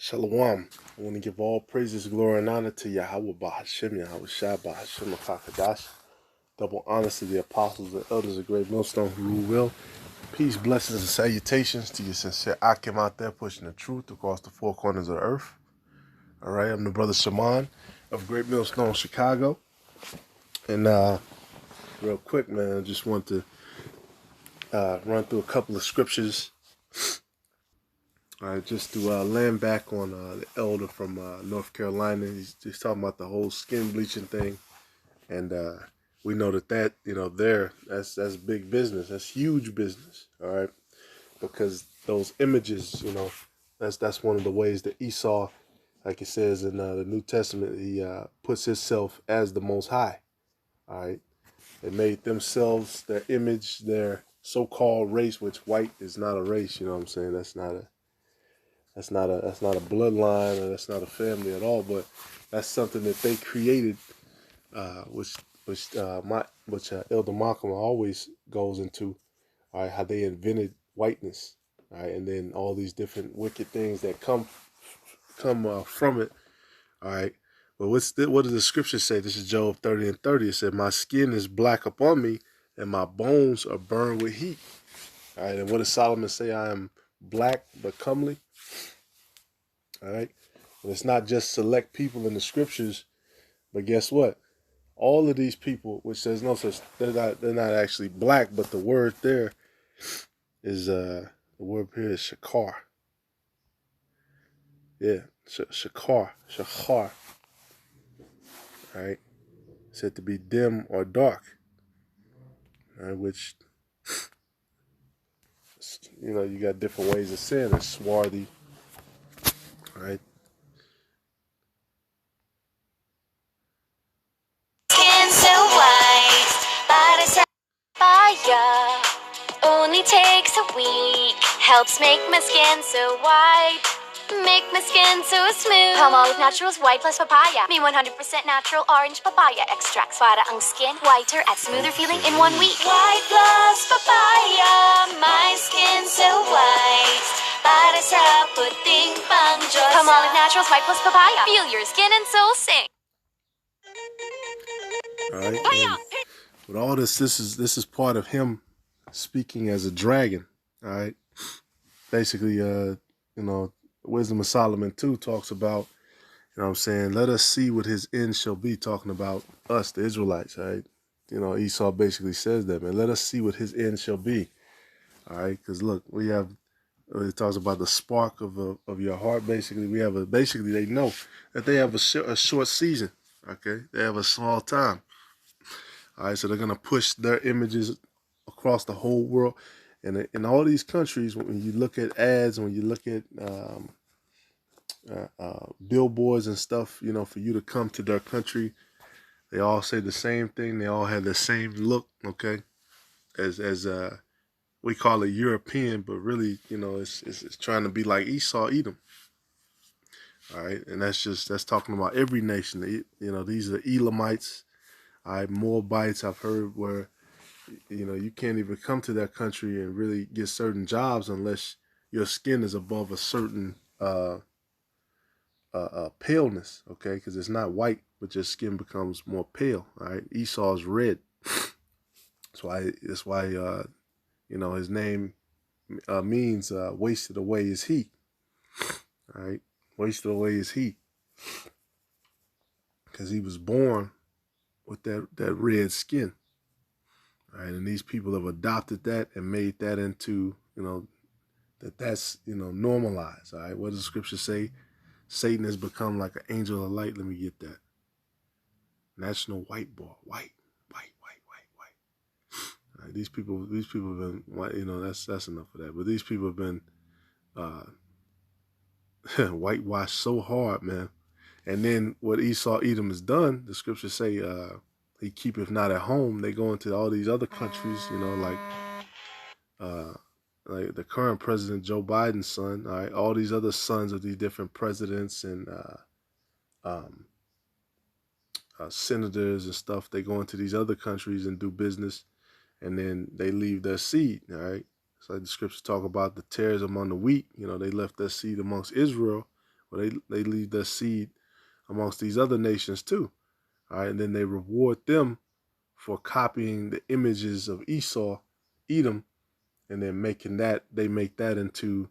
Shalom. I want to give all praises, glory, and honor to Yahweh Bahashim, Yahweh Shai Bahashim Akakadash. Double honors to the apostles and elders of Great Millstone who rule well. Peace, blessings, and salutations to your sincere Akim out there pushing the truth across the four corners of the earth. All right, I'm the brother Shaman of Great Millstone, Chicago. And real quick, man, I just want to run through a couple of scriptures. All right, just to land back on the elder from North Carolina. He's talking about the whole skin bleaching thing. And we know that that's big business. That's huge business, all right? Because those images, that's one of the ways that Esau, like it says in the New Testament, he puts himself as the Most High, all right? They made themselves their image, their so-called race, which white is not a race, you know what I'm saying? That's not a bloodline, or that's not a family at all, but that's something that they created, which Elder Malcolm always goes into, all right, how they invented whiteness, all right, and then all these different wicked things that come from it, all right. But what does the scripture say? This is Job 30:30. It said, "My skin is black upon me, and my bones are burned with heat." All right, and what does Solomon say? I am black but comely. All right, and it's not just select people in the scriptures, but guess what? All of these people, which says no such, they're not actually black, but the word there is the word here is shakar. Yeah, shakar. All right, said to be dim or dark. All right, which you got different ways of saying it. Swarthy. All right. Skin so white, but it's fire. Only takes a week. Helps make my skin so white. Make my skin so smooth. Palmolive Naturals White Plus Papaya. May 100% natural orange papaya extracts para ang skin whiter at smoother feeling in 1 week. White Plus Papaya. My skin so white. Para sa puting pang Diyos. Palmolive Naturals White Plus Papaya. Feel your skin and soul sing. All right. And with all this is part of him speaking as a dragon. All right. Basically, Wisdom of Solomon 2 talks about, let us see what his end shall be, talking about us, the Israelites, right? Esau basically says that, man, let us see what his end shall be, all right? Because look, it talks about the spark of your heart, basically. They know that they have a short season, okay? They have a small time, all right? So they're going to push their images across the whole world. And in all these countries, when you look at ads, when you look at billboards and stuff, for you to come to their country, they all say the same thing. They all have the same look, okay? As we call it European, but really, it's trying to be like Esau, Edom. All right, and that's talking about every nation. These are Elamites, all right, Moabites. I've heard where you can't even come to that country and really get certain jobs unless your skin is above a certain paleness, okay? Because it's not white, but your skin becomes more pale. All right, Esau's red. That's why his name means wasted away is he. All right, wasted away is he, because he was born with that red skin. All right, and these people have adopted that and made that into that's normalized. All right, what does the scripture say? Satan has become like an angel of light. Let me get that. National white boy, white. Right, these people have been, that's enough of that. But these people have been whitewashed so hard, man. And then what Esau, Edom has done, the scriptures say, he keepeth not at home. They go into all these other countries, like the current president, Joe Biden's son, all right, all these other sons of these different presidents and senators and stuff. They go into these other countries and do business, and then they leave their seed, all right? It's like the scriptures talk about the tares among the wheat. They left their seed amongst Israel, but they leave their seed amongst these other nations too. All right, and then they reward them for copying the images of Esau, Edom, and then they make that into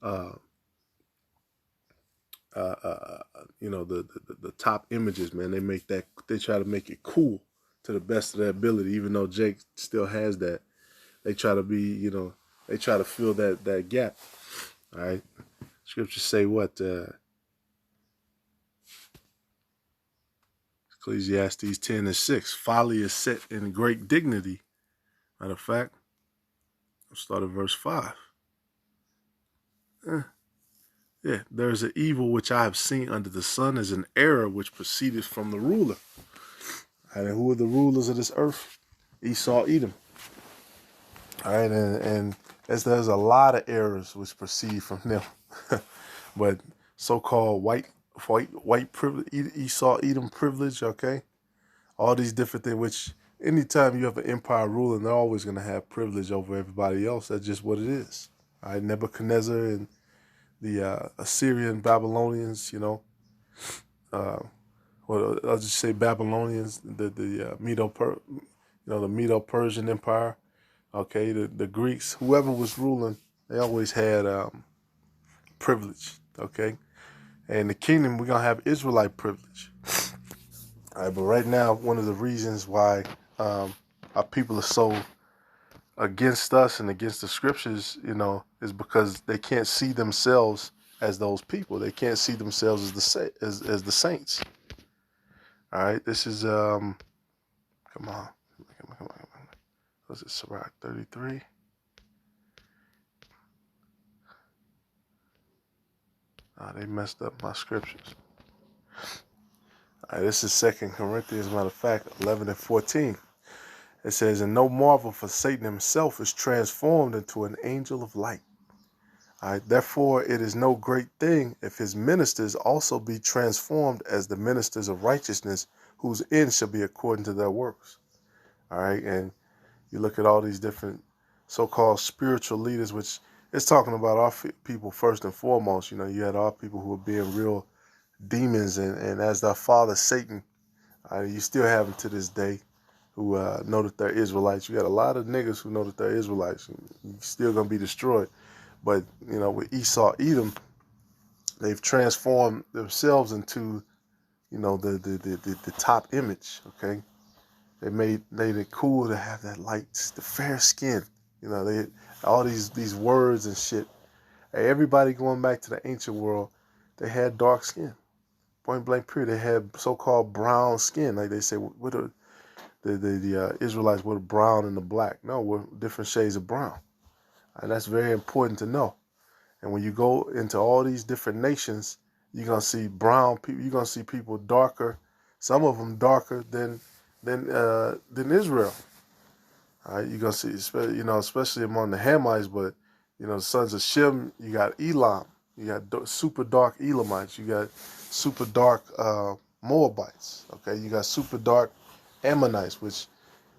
uh, the top images, man. They try to make it cool to the best of their ability, even though Jake still has that. They try to be, they try to fill that gap. All right. Scriptures say what? Ecclesiastes 10:6. Folly is set in great dignity. Matter of fact, I'll start at verse 5. Yeah, there is an evil which I have seen under the sun, as an error which proceeded from the ruler. And who are the rulers of this earth? Esau, Edom. All right, and there's a lot of errors which proceed from them, but so-called white privilege, Esau, Edom privilege. Okay, all these different things. Which anytime you have an empire ruling, they're always going to have privilege over everybody else. That's just what it is. All right, Nebuchadnezzar and the Assyrian Babylonians. Well, I'll just say Babylonians, the the Medo-Persian Empire. Okay, the Greeks, whoever was ruling, they always had privilege. Okay, and the kingdom, we're gonna have Israelite privilege. All right, but right now, one of the reasons why our people are so against us and against the scriptures, is because they can't see themselves as those people. They can't see themselves as the saints. All right, this is come on. Was it Sirach 33? They messed up my scriptures. All right, this is 2 Corinthians, matter of fact, 11:14. It says, and no marvel, for Satan himself is transformed into an angel of light. All right, therefore it is no great thing if his ministers also be transformed as the ministers of righteousness, whose end shall be according to their works. All right, and you look at all these different so-called spiritual leaders, which it's talking about our people first and foremost. You had our people who are being real demons, and as their father Satan, you still have them to this day who know that they're Israelites. You got a lot of niggas who know that they're Israelites. You're still going to be destroyed. But, with Esau, Edom, they've transformed themselves into, the top image, okay? They made it cool to have that light, the fair skin. They all these words and shit. Hey, everybody going back to the ancient world, they had dark skin. Point blank period. They had so-called brown skin. Like they say, what are the Israelites were the brown and the black? No, we're different shades of brown. And that's very important to know. And when you go into all these different nations, you're going to see brown people. You're going to see people darker, some of them darker than Israel. All right, you're going to see, especially among the Hamites, but, the sons of Shem, you got Elam. You got super dark Elamites. You got super dark Moabites. Okay, you got super dark Ammonites, which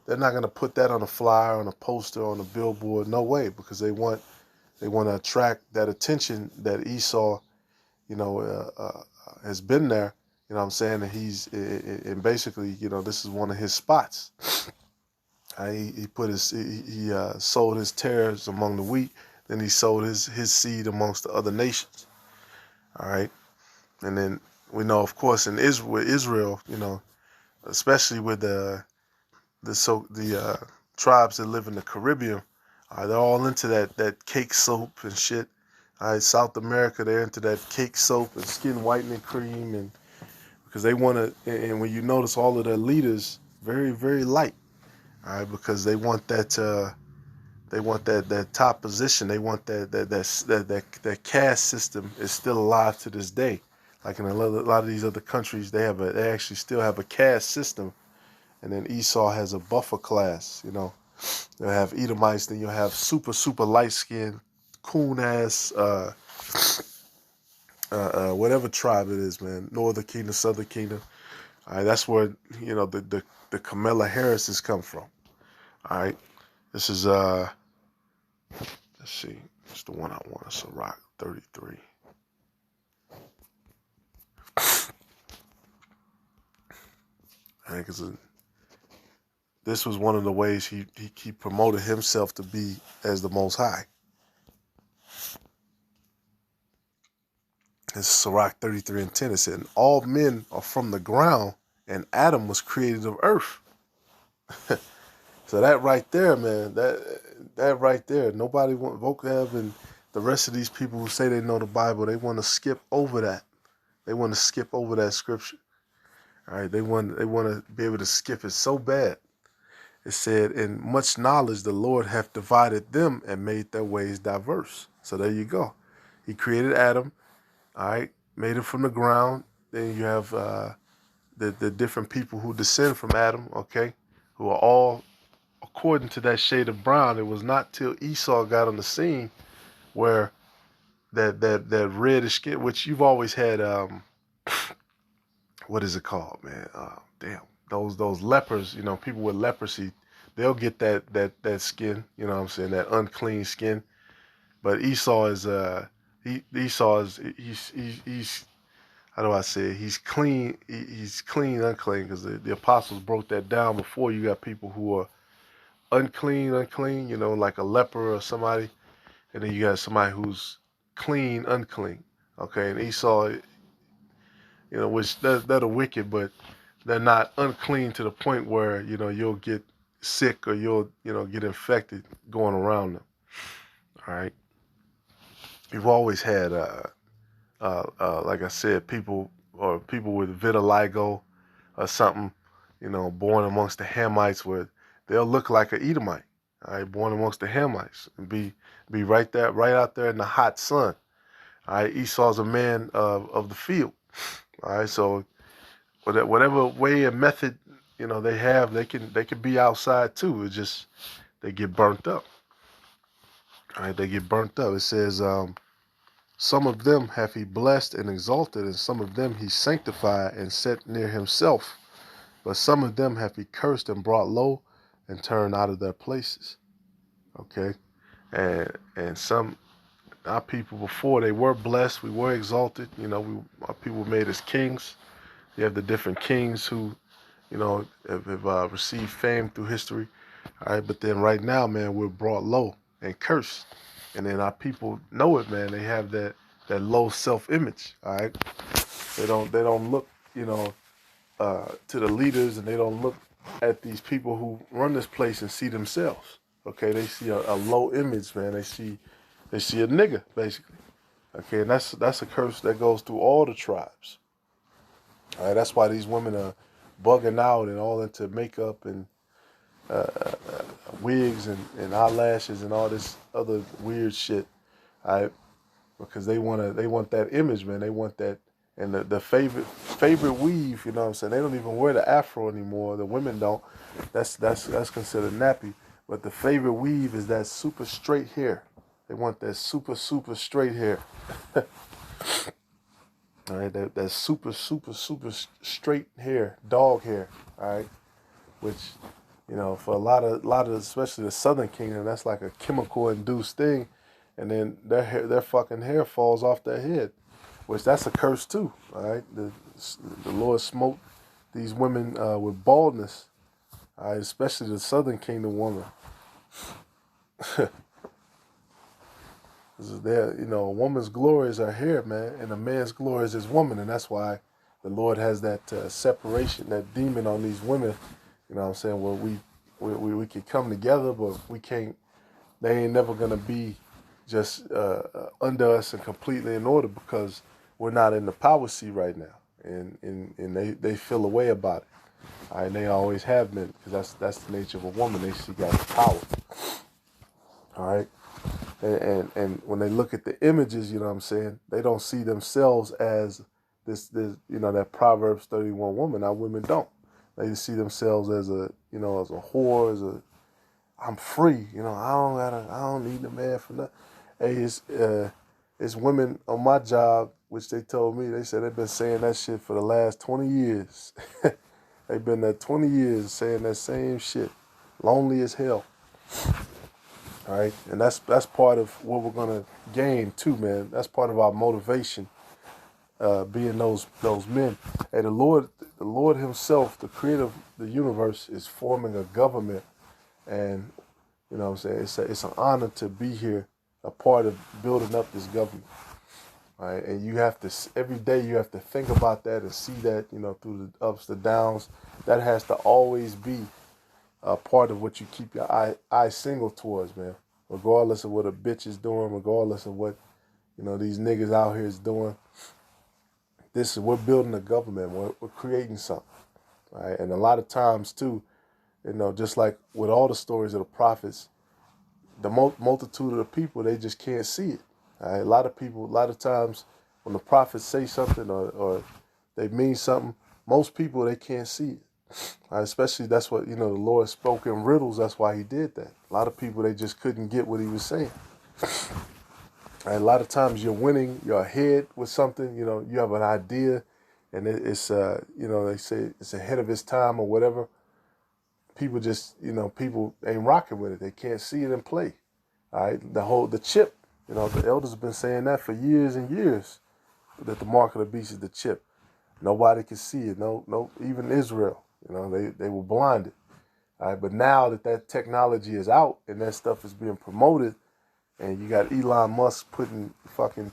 they're not going to put that on a flyer, on a poster, on a billboard. No way, because they want to attract that attention that Esau, has been there. You know what I'm saying? And and basically, this is one of his spots. He sowed his tares among the wheat, then he sowed his seed amongst the other nations. All right, and then we know, of course, in Israel, especially with the tribes that live in the Caribbean, they're all into that cake soap and shit. All right, South America, they're into that cake soap and skin whitening cream, and because they want to. And when you notice all of their leaders, very very light. All right, because they want that. They want that top position. They want that caste system is still alive to this day. Like in a lot of these other countries, they actually still have a caste system, and then Esau has a buffer class. You'll have Edomites, then you'll have super super light skinned, coon ass, whatever tribe it is, man. Northern Kingdom, Southern Kingdom. All right, that's where the Kamala Harrises come from. All right, this is let's see, it's the one I want. It's Sirach 33. Right? Because this was one of the ways he promoted himself to be as the Most High. It's Sirach 33:10. It said, "And all men are from the ground, and Adam was created of earth." So that right there, man, that right there, nobody want vocab and the rest of these people who say they know the Bible, they want to skip over that. They want to skip over that scripture. All right, they want to be able to skip it so bad. It said, "In much knowledge the Lord hath divided them and made their ways diverse." So there you go. He created Adam, all right, made him from the ground. Then you have the different people who descend from Adam, okay, who are all according to that shade of brown. It was not till Esau got on the scene where that reddish skin, which you've always had, what is it called, man? Damn, those lepers, people with leprosy, they'll get that skin, you know what I'm saying, that unclean skin. But Esau is Esau is he's how do I say it? He's clean. He's clean, unclean, because the apostles broke that down before. You got people who are unclean, like a leper or somebody, and then you got somebody who's clean, unclean. Okay, and Esau, which they're the wicked, but they're not unclean to the point where you'll get sick or you'll get infected going around them. All right, you've always had like I said, people with vitiligo or something, born amongst the Hamites, where they'll look like an Edomite. All right, born amongst the Hamites and be right out there in the hot sun. All right, Esau's a man of the field. All right, so whatever way and method they have, they can be outside too. It's just they get burnt up. All right, they get burnt up. It says, some of them hath he blessed and exalted, and some of them he sanctified and set near himself. But some of them hath he cursed and brought low and turned out of their places. Okay, and some our people before, they were blessed, we were exalted. Our people were made as kings. You have the different kings who, have received fame through history. All right, but then right now, man, we're brought low and cursed, and then our people know it, man. They have that low self-image. All right, they don't look, to the leaders, and they don't look at these people who run this place and see themselves. Okay, they see a low image, man. They see a nigga, basically. Okay, and that's a curse that goes through all the tribes. All right, that's why these women are bugging out and all into makeup and wigs and eyelashes and all this other weird shit. All right, because they want that image, man. They want that, and the favorite weave. You know what I'm saying? They don't even wear the afro anymore. The women don't. That's considered nappy. But the favorite weave is that super straight hair. They want that super straight hair. All right, that super straight hair, dog hair. All right, which for a lot of especially the Southern Kingdom, that's like a chemical induced thing, and then their fucking hair falls off their head, which that's a curse too. All right, the Lord smote these women with baldness. All right, especially the Southern Kingdom woman. A woman's glory is her hair, man, and a man's glory is his woman, and that's why the Lord has that separation, that demon on these women. You know what I'm saying? Where we can come together, but we can't. They ain't never gonna be just under us and completely in order, because we're not in the power seat right now, and they feel a way about it. All right, and they always have been, because that's the nature of a woman. They seek out the power. All right. And when they look at the images, you know what I'm saying, they don't see themselves as this that Proverbs 31 woman. Our women don't. They see themselves as a whore, I'm free. I don't need a man for nothing. Hey, it's women on my job, which they told me, they said they've been saying that shit for the last 20 years. They've been there 20 years saying that same shit. Lonely as hell. All right, and that's part of what we're gonna gain too, man. That's part of our motivation being those men. And the Lord Himself, the Creator of the universe, is forming a government, and you know what I'm saying, it's an honor to be here, a part of building up this government. Right? And you have to, every day you have to think about that and see that, you know, through the ups, the downs. That has to always be a part of what you keep your eye single towards, man. Regardless of what a bitch is doing, regardless of what, you know, these niggas out here is doing. We're building a government. We're creating something, right? And a lot of times too, you know, just like with all the stories of the prophets, the multitude of the people, they just can't see it. Right? A lot of times when the prophets say something or they mean something, most people, they can't see it. Right? Especially that's what, you know, the Lord spoke in riddles. That's why He did that. A lot of people, they just couldn't get what He was saying. Right? A lot of times you're winning, you're ahead with something, you know, you have an idea and it's, you know, they say it's ahead of its time or whatever. People just, you know, people ain't rocking with it. They can't see it in play. All right, the chip, you know, the elders have been saying that for years and years, that the mark of the beast is the chip. Nobody can see it. No, even Israel, you know, they were blinded. All right, but now that technology is out and that stuff is being promoted, and you got Elon Musk putting fucking,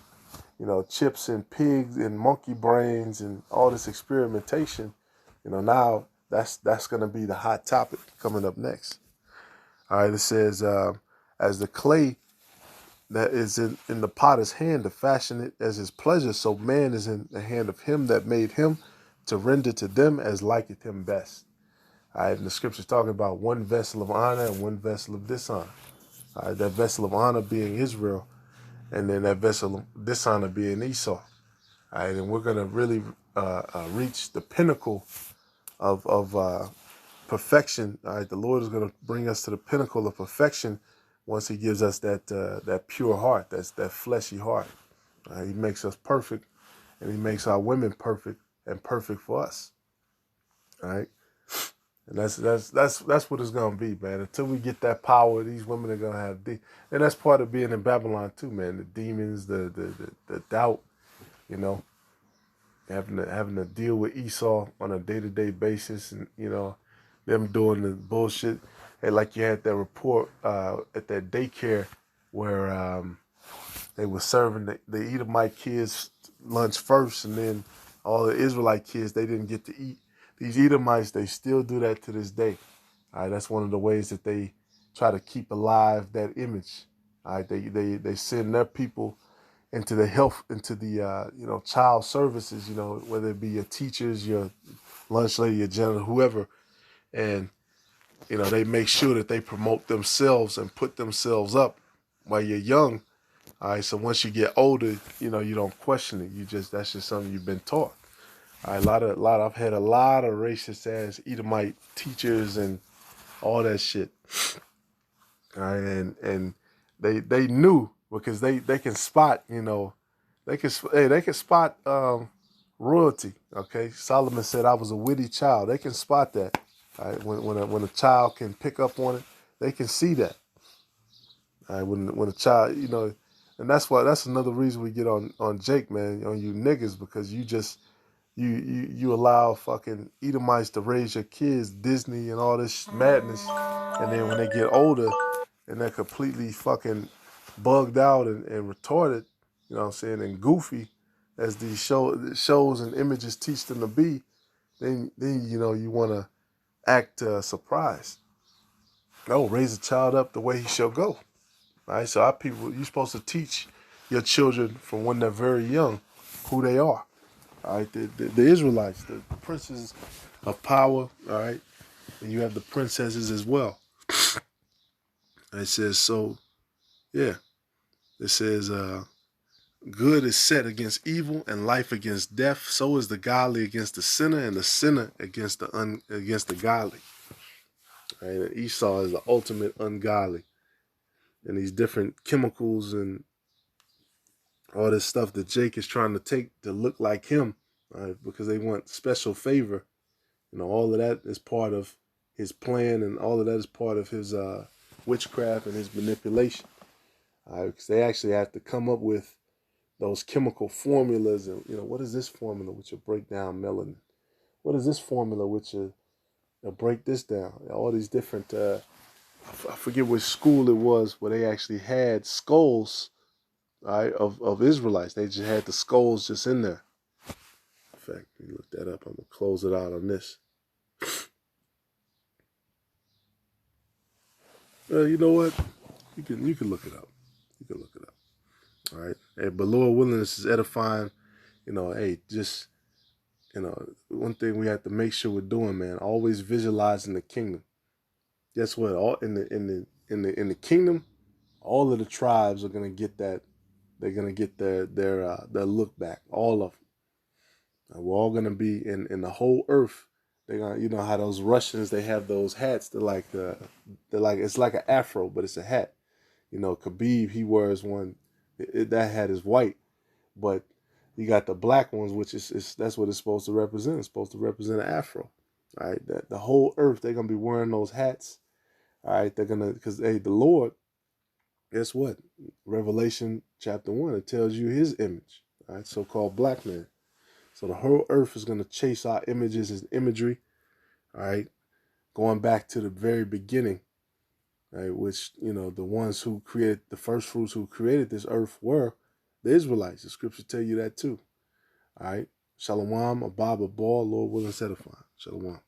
you know, chips in pigs and monkey brains and all this experimentation, you know, now that's gonna be the hot topic coming up next. All right, it says, as the clay that is in the potter's hand to fashion it as his pleasure, so man is in the hand of him that made him to render to them as liketh him best. All right, and the scripture's talking about one vessel of honor and one vessel of dishonor. All right, that vessel of honor being Israel, and then that vessel of dishonor being Esau. All right, and we're going to really reach the pinnacle of perfection. All right, the Lord is going to bring us to the pinnacle of perfection once He gives us that pure heart, that fleshy heart. He makes us perfect, and He makes our women perfect and perfect for us. All right, and that's what it's gonna be, man. Until we get that power, these women are gonna have and that's part of being in Babylon too, man. The demons, the doubt, you know, having to deal with Esau on a day-to-day basis, and you know, them doing the bullshit. And like you had that report at that daycare where they were serving the Edomite kids lunch first, and then all the Israelite kids, they didn't get to eat. These Edomites, they still do that to this day. All right, that's one of the ways that they try to keep alive that image. All right, they send their people into the you know, child services, you know, whether it be your teachers, your lunch lady, your janitor, whoever, and you know, they make sure that they promote themselves and put themselves up while you're young. All right, so once you get older, you know, you don't question it. That's just something you've been taught. All right, I've had a lot of racist ass Edomite teachers and all that shit. All right, and they knew because they can spot, you know, they can spot royalty. Okay, Solomon said I was a witty child. They can spot that. All right, when a child can pick up on it, they can see that. All right, when a child, you know, and that's another reason we get on Jake, man, on you niggas, because you allow fucking Edomites to raise your kids, Disney and all this madness, and then when they get older and they're completely fucking bugged out and retarded, you know what I'm saying, and goofy, as these shows and images teach them to be, then you know you want to act surprised. No, raise a child up the way he shall go. Right? So our people, you're supposed to teach your children from when they're very young who they are. All right, the Israelites, the princes of power. All right, and you have the princesses as well. And it says so. Yeah, it says good is set against evil, and life against death. So is the godly against the sinner, and the sinner against the godly. Right? And Esau is the ultimate ungodly, and these different chemicals and all this stuff that Jake is trying to take to look like him, because they want special favor. You know, all of that is part of his plan, and all of that is part of his witchcraft and his manipulation. Because they actually have to come up with those chemical formulas, and what is this formula which will break down melanin? What is this formula which will break this down? All these different. I forget which school it was where they actually had skulls, right, of Israelites. They just had the skulls just in there. In fact, let me look that up. I'm gonna close it out on this. You know what? You can look it up. You can look it up. All right. Hey, but Lord willing, this is edifying. Hey, just one thing we have to make sure we're doing, man. Always visualizing the kingdom. Guess what? All in the kingdom, all of the tribes are gonna get that. They're gonna get their look back. All of them. And we're all gonna be in the whole earth. They're gonna, how those Russians, they have those hats. They're like it's like an afro, but it's a hat. Khabib, he wears one. That hat is white, but you got the black ones, which is that's what it's supposed to represent. It's supposed to represent an afro. All right, that the whole earth, they're gonna be wearing those hats. All right, they're gonna, because hey, the Lord, guess what? Revelation chapter 1, it tells you His image. All right, so-called black man. So the whole earth is gonna chase our images and imagery. All right, going back to the very beginning. Right, which, the ones who created the first fruits, who created this earth, were the Israelites. The scriptures tell you that too. All right. Shalom, Abba, Ball, Lord willing, edifying. Shalom.